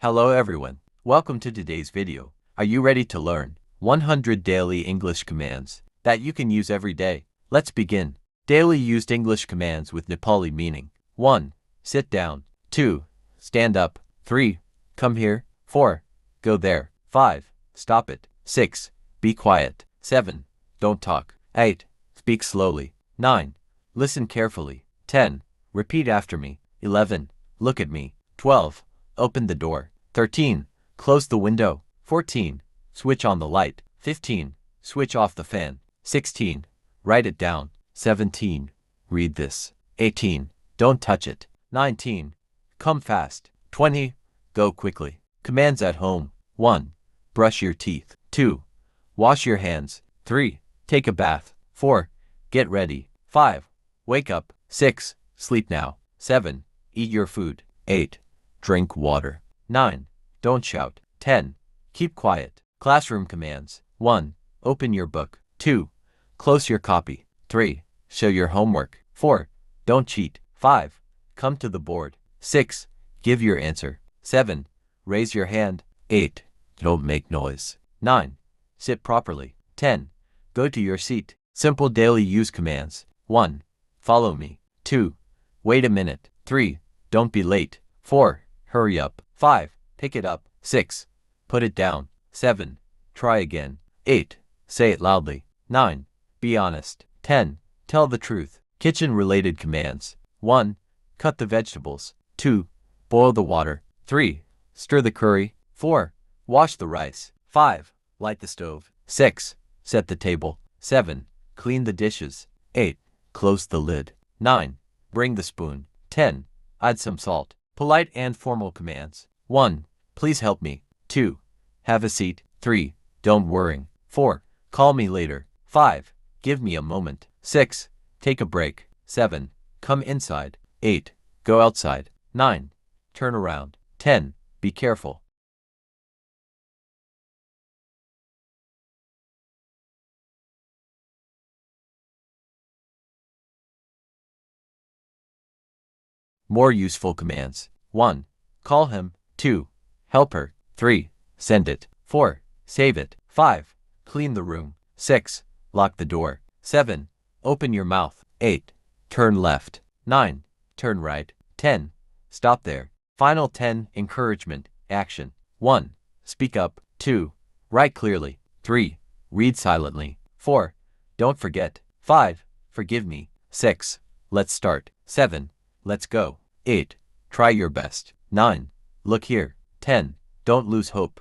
Hello everyone. Welcome to today's video. Are you ready to learn 100 daily English commands that you can use every day? Let's begin. Daily used English commands with Nepali meaning. 1. Sit down. 2. Stand up. 3. Come here. 4. Go there. 5. Stop it. 6. Be quiet. 7. Don't talk. 8. Speak slowly. 9. Listen carefully. 10. Repeat after me. 11. Look at me. 12. Open the door. 13. Close the window. 14. Switch on the light. 15. Switch off the fan. 16. Write it down. 17. Read this. 18. Don't touch it. 19. Come fast. 20. Go quickly. Commands at home. 1. Brush your teeth. 2. Wash your hands. 3. Take a bath. 4. Get ready. 5. Wake up. 6. Sleep now. 7. Eat your food. 8. Drink water. 9. Don't shout. 10. Keep quiet. Classroom commands. 1. Open your book. 2. Close your copy. 3. Show your homework. 4. Don't cheat. 5. Come to the board. 6. Give your answer. 7. Raise your hand. 8. Don't make noise. 9. Sit properly. 10. Go to your seat. Simple daily use commands. 1. Follow me. 2. Wait a minute. 3. Don't be late. 4. Hurry up. 5. Pick it up. 6. Put it down. 7. Try again. 8. Say it loudly. 9. Be honest. 10. Tell the truth. Kitchen-related commands. 1. Cut the vegetables. 2. Boil the water. 3. Stir the curry. 4. Wash the rice. 5. Light the stove. 6. Set the table. 7. Clean the dishes. 8. Close the lid. 9. Bring the spoon. 10. Add some salt. Polite and formal commands. 1. Please help me. 2. Have a seat. 3. Don't worry. 4. Call me later. 5. Give me a moment. 6. Take a break. 7. Come inside. 8. Go outside. 9. Turn around. 10. Be careful. More useful commands. 1. Call him. 2. Help her. 3. Send it. 4. Save it. 5. Clean the room. 6. Lock the door. 7. Open your mouth. 8. Turn left. 9. Turn right. 10. Stop there. Final 10. Encouragement. Action. 1. Speak up. 2. Write clearly. 3. Read silently. 4. Don't forget. 5. Forgive me. 6. Let's start. 7. Let's go. 8. Try your best. 9. Look here. 10. Don't lose hope.